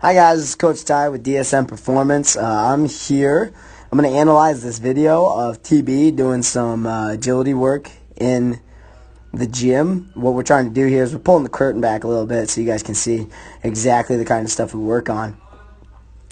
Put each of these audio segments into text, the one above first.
Hi guys, this is Coach Ty with DSM Performance. I'm here. I'm going to analyze this video of TB doing some agility work in the gym. What we're trying to do here is we're pulling the curtain back a little bit so you guys can see exactly the kind of stuff we work on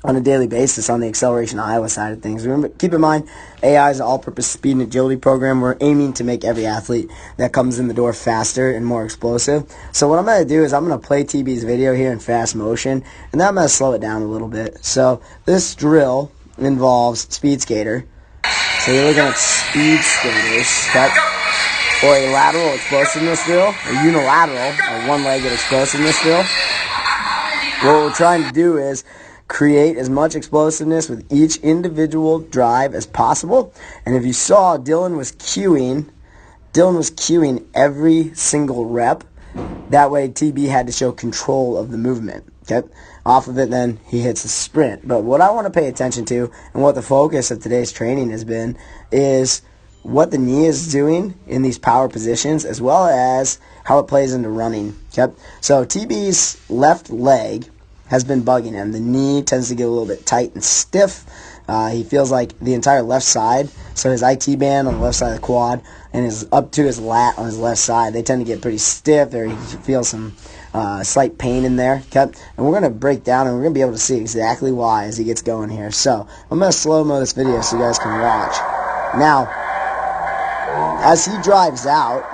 a daily basis on the Acceleration Iowa side of things. Remember, keep in mind, AI is an all-purpose speed and agility program. We're aiming to make every athlete that comes in the door faster and more explosive. So what I'm going to do is I'm going to play TB's video here in fast motion, and then I'm going to slow it down a little bit. So this drill involves speed skater. So you're looking at speed skaters, okay? Or a lateral explosiveness drill, a unilateral, or one-legged explosiveness drill. What we're trying to do is create as much explosiveness with each individual drive as possible. And if you saw, Dylan was cueing every single rep. That way TB had to show control of the movement. Okay? Off of it, then he hits a sprint. But what I want to pay attention to, and what the focus of today's training has been, is what the knee is doing in these power positions, as well as how it plays into running. Okay? So TB's left leg has been bugging him. The knee tends to get a little bit tight and stiff. He feels like the entire left side, so his IT band on the left side of the quad and his up to his lat on his left side, they tend to get pretty stiff, or he feels some slight pain in there. Okay? And we're going to break down, and we're going to be able to see exactly why as he gets going here. So I'm going to slow-mo this video so you guys can watch. Now, as he drives out,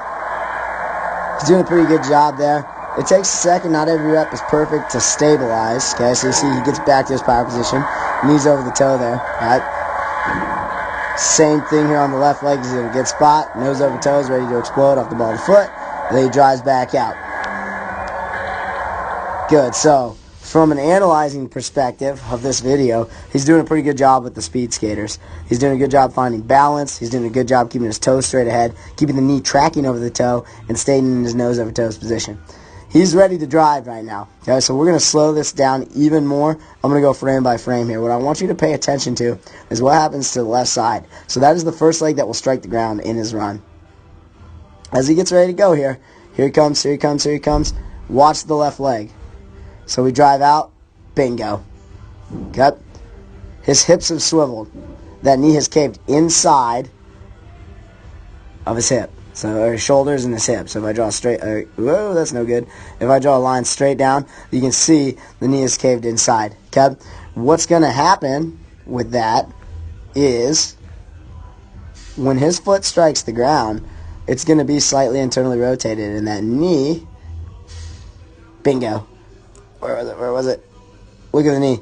he's doing a pretty good job there. It takes a second. Not every rep is perfect to stabilize. Okay, so you see he gets back to his power position. Knees over the toe there. All right. Same thing here on the left leg. He's in a good spot. Nose over toes, ready to explode off the ball of the foot. Then he drives back out. Good. So from an analyzing perspective of this video, he's doing a pretty good job with the speed skaters. He's doing a good job finding balance. He's doing a good job keeping his toes straight ahead, keeping the knee tracking over the toe, and staying in his nose over toes position. He's ready to drive right now. Okay, so we're going to slow this down even more. I'm going to go frame by frame here. What I want you to pay attention to is what happens to the left side. So that is the first leg that will strike the ground in his run. As he gets ready to go here he comes, here he comes, here he comes. Watch the left leg. So we drive out, bingo. Okay? His hips have swiveled. That knee has caved inside of his hip. So his shoulders and his hips. So if I draw straight, whoa, that's no good. If I draw a line straight down, you can see the knee is caved inside. Okay? What's going to happen with that is when his foot strikes the ground, it's going to be slightly internally rotated, and that knee, bingo. Where was it? Where was it? Look at the knee.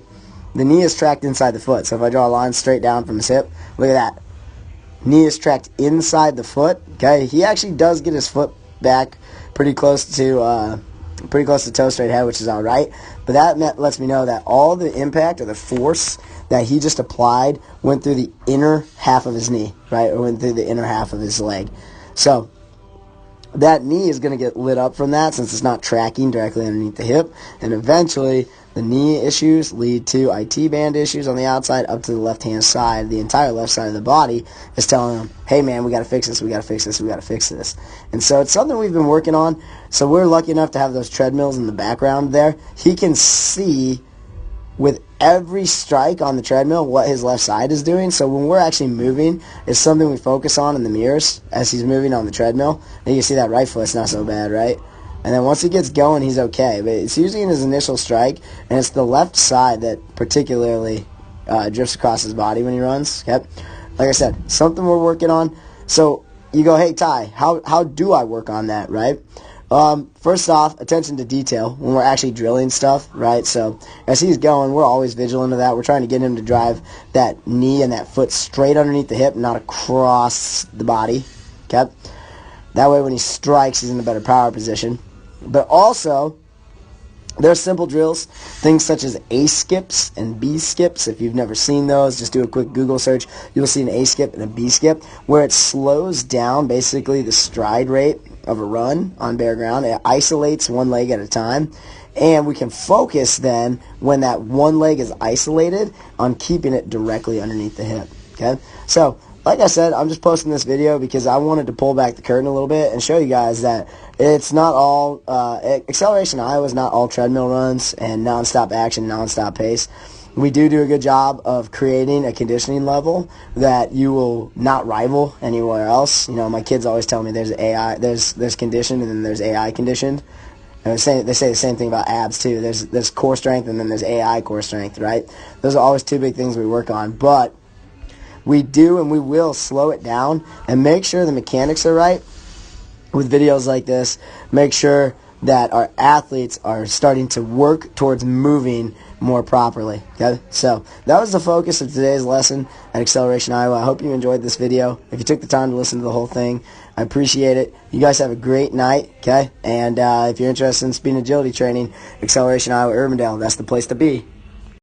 The knee is tracked inside the foot. So if I draw a line straight down from his hip, look at that. Knee is tracked inside the foot. Okay, he actually does get his foot back pretty close to toe straight ahead, which is all right. But that lets me know that all the impact or the force that he just applied went through the inner half of his knee, right, or went through the inner half of his leg. So that knee is going to get lit up from that since it's not tracking directly underneath the hip, and eventually the knee issues lead to IT band issues on the outside up to the left-hand side. The entire left side of the body is telling him, hey man, we got to fix this, we got to fix this, we got to fix this. And so it's something we've been working on. So we're lucky enough to have those treadmills in the background there. He can see with every strike on the treadmill what his left side is doing. So when we're actually moving, it's something we focus on in the mirrors as he's moving on the treadmill. And you see that right foot's not so bad, right? And then once he gets going, he's okay. But it's usually in his initial strike, and it's the left side that particularly drifts across his body when he runs. Okay? Like I said, something we're working on. So you go, hey, Ty, how do I work on that, right? First off, attention to detail when we're actually drilling stuff, right? So as he's going, we're always vigilant of that. We're trying to get him to drive that knee and that foot straight underneath the hip, not across the body. Okay? That way when he strikes, he's in a better power position. But also, there's simple drills, things such as A skips and B skips. If you've never seen those, just do a quick Google search. You'll see an A skip and a B skip, where it slows down basically the stride rate of a run on bare ground. It isolates one leg at a time, and we can focus then when that one leg is isolated on keeping it directly underneath the hip. Okay, so like I said, I'm just posting this video because I wanted to pull back the curtain a little bit and show you guys that it's not all, Acceleration Iowa is not all treadmill runs and nonstop action, nonstop pace. We do a good job of creating a conditioning level that you will not rival anywhere else. You know, my kids always tell me there's conditioned and then there's AI conditioned. And they say the same thing about abs too. There's core strength and then there's AI core strength, right? Those are always two big things we work on. But we do and we will slow it down and make sure the mechanics are right with videos like this. Make sure that our athletes are starting to work towards moving more properly. Okay? So that was the focus of today's lesson at Acceleration Iowa. I hope you enjoyed this video. If you took the time to listen to the whole thing, I appreciate it. You guys have a great night, okay? And if you're interested in speed and agility training, Acceleration Iowa Urbandale, that's the place to be.